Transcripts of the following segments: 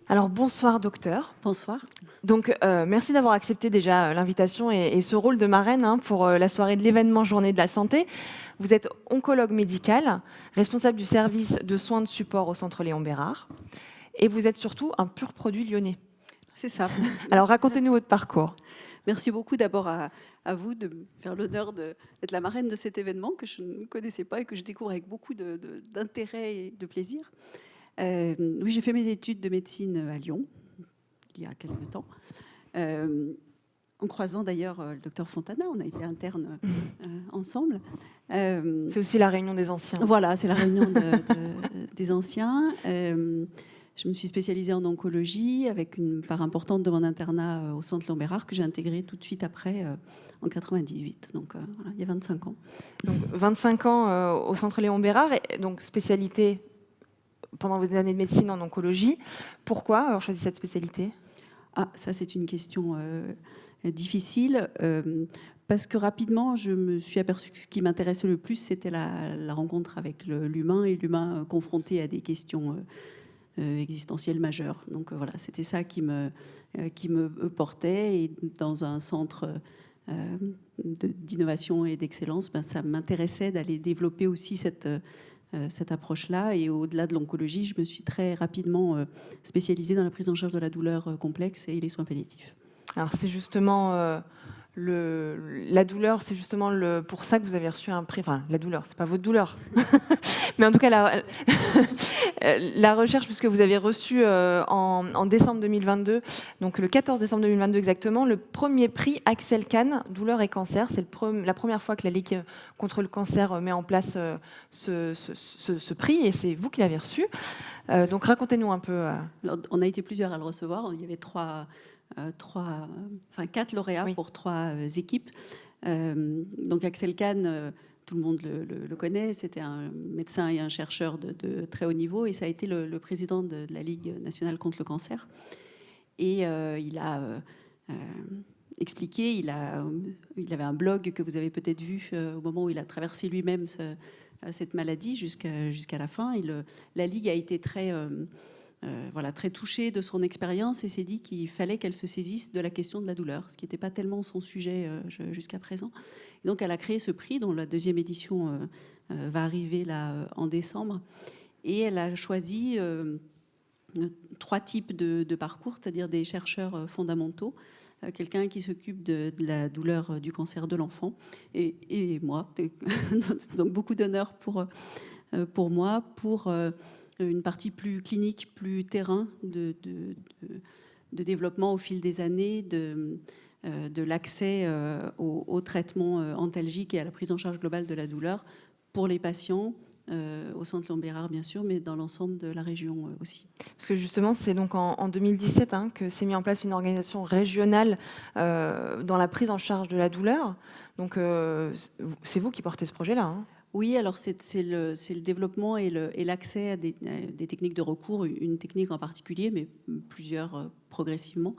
Alors bonsoir docteur. Bonsoir. Donc merci d'avoir accepté déjà l'invitation et ce rôle de marraine pour la soirée de l'événement Journée de la santé. Vous êtes oncologue médical, responsable du service de soins de support au centre Léon Bérard et vous êtes surtout un pur produit lyonnais. C'est ça. Alors racontez-nous votre parcours. Merci beaucoup d'abord à vous de me faire l'honneur d'être la marraine de cet événement que je ne connaissais pas et que je découvre avec beaucoup d'intérêt et de plaisir. Oui, j'ai fait mes études de médecine à Lyon, il y a quelques temps, en croisant d'ailleurs le docteur Fontana. On a été internes ensemble. C'est aussi la réunion des anciens. Voilà, c'est la réunion des anciens. Je me suis spécialisée en oncologie avec une part importante de mon internat au centre Léon Bérard que j'ai intégré tout de suite après en 98. Donc voilà, il y a 25 ans. Donc 25 ans au centre Léon Bérard, et donc spécialité pendant vos années de médecine en oncologie. Pourquoi avoir choisi cette spécialité ? Ah, ça c'est une question difficile. Parce que rapidement, je me suis aperçue que ce qui m'intéressait le plus, c'était la rencontre avec l'humain et l'humain confronté à des questions existentielles majeures. Donc voilà, c'était ça qui me portait. Et dans un centre d'innovation et d'excellence, ça m'intéressait d'aller développer aussi cette approche-là. Et au-delà de l'oncologie, je me suis très rapidement spécialisée dans la prise en charge de la douleur complexe et les soins palliatifs. Alors c'est justement la douleur, c'est justement pour ça que vous avez reçu un prix. Enfin, la douleur, c'est pas votre douleur, mais en tout cas la recherche, puisque vous avez reçu en décembre 2022, donc le 14 décembre 2022 exactement, le premier prix Axel Kahn, douleur et cancer. C'est la première fois que la Ligue contre le cancer met en place ce prix, et c'est vous qui l'avez reçu. Donc racontez-nous un peu. Alors, on a été plusieurs à le recevoir. Il y avait quatre lauréats pour 3 équipes. Donc Axel Kahn, tout le monde le connaît, c'était un médecin et un chercheur de très haut niveau, et ça a été le président de la Ligue nationale contre le cancer. Et il a expliqué, il avait un blog que vous avez peut-être vu au moment où il a traversé lui-même cette maladie jusqu'à la fin. Et la Ligue a été très touchée de son expérience et s'est dit qu'il fallait qu'elle se saisisse de la question de la douleur, ce qui n'était pas tellement son sujet jusqu'à présent. Et donc elle a créé ce prix dont la 2e édition va arriver là en décembre. Et elle a choisi 3 types de parcours, c'est-à-dire des chercheurs fondamentaux, quelqu'un qui s'occupe de la douleur du cancer de l'enfant, et moi. Donc beaucoup d'honneur pour moi, pour une partie plus clinique, plus terrain de développement au fil des années, de l'accès au traitement antalgique et à la prise en charge globale de la douleur pour les patients, au centre Léon Bérard bien sûr, mais dans l'ensemble de la région aussi. Parce que justement, c'est donc en 2017 que s'est mis en place une organisation régionale dans la prise en charge de la douleur. Donc c'est vous qui portez ce projet-là. Oui, alors c'est le développement et l'accès à des techniques de recours, une technique en particulier, mais plusieurs progressivement,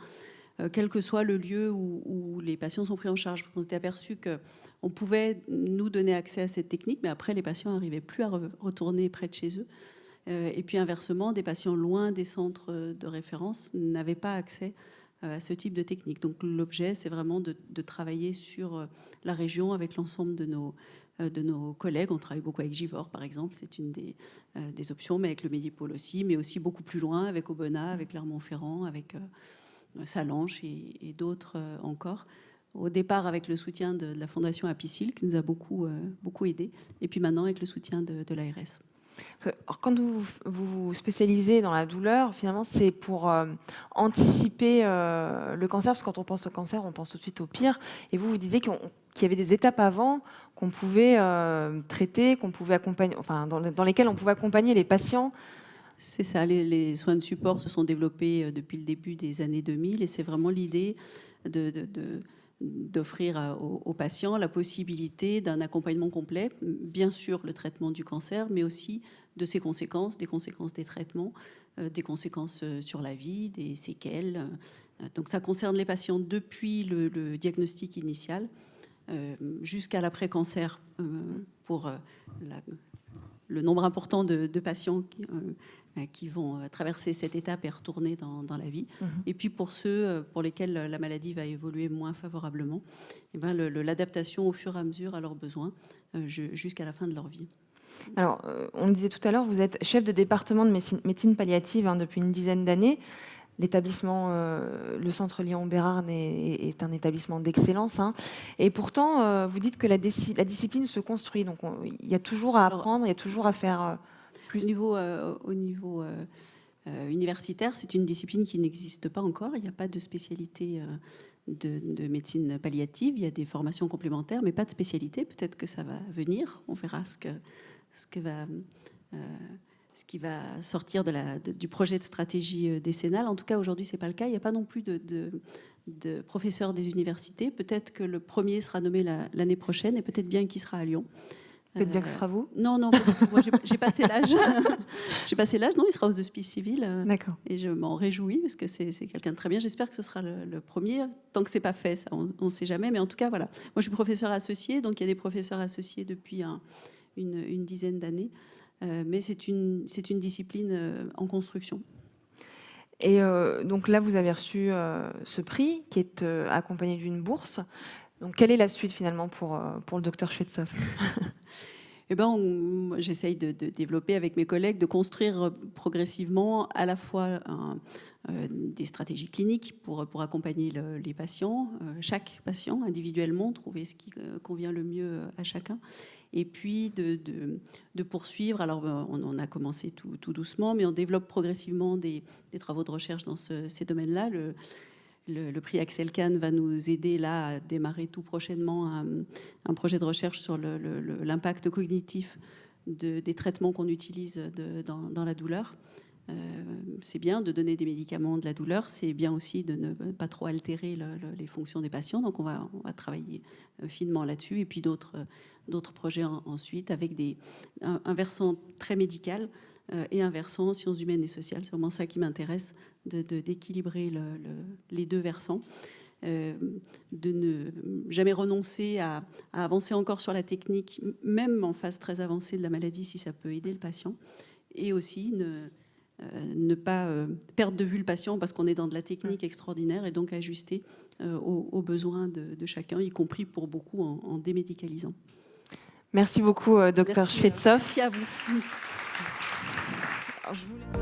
quel que soit le lieu où les patients sont pris en charge. On s'était aperçu qu'on pouvait nous donner accès à cette technique, mais après les patients n'arrivaient plus à retourner près de chez eux. Et puis inversement, des patients loin des centres de référence n'avaient pas accès à ce type de technique. Donc l'objet, c'est vraiment de travailler sur la région avec l'ensemble de nos collègues. On travaille beaucoup avec Givors, par exemple, c'est une des options, mais avec le Medipôle aussi, mais aussi beaucoup plus loin, avec Aubenas, avec Clermont-Ferrand, avec Sallanches et d'autres encore. Au départ, avec le soutien de la Fondation Apicil, qui nous a beaucoup aidé, et puis maintenant avec le soutien de l'ARS. Alors, quand vous vous spécialisez dans la douleur, finalement, c'est pour anticiper le cancer, parce que quand on pense au cancer, on pense tout de suite au pire. Et vous disiez qu'il y avait des étapes avant qu'on pouvait traiter, qu'on pouvait accompagner, enfin, dans lesquelles on pouvait accompagner les patients. C'est ça, les soins de support se sont développés depuis le début des années 2000, et c'est vraiment l'idée d'offrir aux patients la possibilité d'un accompagnement complet, bien sûr le traitement du cancer, mais aussi de ses conséquences, des conséquences des traitements, des conséquences sur la vie, des séquelles. Donc ça concerne les patients depuis le diagnostic initial jusqu'à l'après-cancer pour le nombre important de patients qui vont traverser cette étape et retourner dans la vie. Et puis pour ceux pour lesquels la maladie va évoluer moins favorablement, eh ben l'adaptation au fur et à mesure à leurs besoins jusqu'à la fin de leur vie. Alors, on le disait tout à l'heure, vous êtes chef de département de médecine palliative depuis une dizaine d'années. L'établissement, le centre Lyon-Bérarde est un établissement d'excellence. Et pourtant, vous dites que la discipline se construit. Donc, il y a toujours à apprendre, il y a toujours à faire plus. Au niveau universitaire, c'est une discipline qui n'existe pas encore. Il n'y a pas de spécialité de médecine palliative. Il y a des formations complémentaires, mais pas de spécialité. Peut-être que ça va venir. On verra ce qui va sortir du projet de stratégie décennale. En tout cas, aujourd'hui, ce n'est pas le cas. Il n'y a pas non plus de professeurs des universités. Peut-être que le premier sera nommé l'année prochaine et peut-être bien qu'il sera à Lyon. Peut-être bien que ce sera vous. Non, pas du tout. Moi, j'ai passé l'âge. J'ai passé l'âge. Non, il sera aux hospices civils. D'accord. Et je m'en réjouis parce que c'est quelqu'un de très bien. J'espère que ce sera le premier. Tant que c'est pas fait, ça, on ne sait jamais. Mais en tout cas, voilà. Moi, je suis professeur associé, donc il y a des professeurs associés depuis une dizaine d'années. Mais c'est une discipline en construction. Et donc là, vous avez reçu ce prix qui est accompagné d'une bourse. Donc, quelle est la suite finalement pour le docteur Schwetzhoff? Eh ben, j'essaye de développer avec mes collègues, de construire progressivement à la fois des stratégies cliniques pour accompagner les patients, chaque patient individuellement, trouver ce qui convient le mieux à chacun. Et puis de poursuivre. Alors, on a commencé tout doucement, mais on développe progressivement des travaux de recherche dans ces domaines-là. Le prix Axel Kahn va nous aider là à démarrer tout prochainement un projet de recherche sur l'impact cognitif des traitements qu'on utilise dans la douleur. C'est bien de donner des médicaments de la douleur, c'est bien aussi de ne pas trop altérer les fonctions des patients. Donc on va travailler finement là-dessus. Et puis d'autres projets ensuite avec un versant très médical et un versant sciences humaines et sociales. C'est vraiment ça qui m'intéresse, d'équilibrer les deux versants. De ne jamais renoncer à avancer encore sur la technique, même en phase très avancée de la maladie, si ça peut aider le patient. Et aussi ne pas perdre de vue le patient parce qu'on est dans de la technique extraordinaire, et donc ajuster aux besoins de chacun, y compris pour beaucoup en démédicalisant. Merci beaucoup, docteur Schwetzhoff. Merci à vous. Alors, je voulais...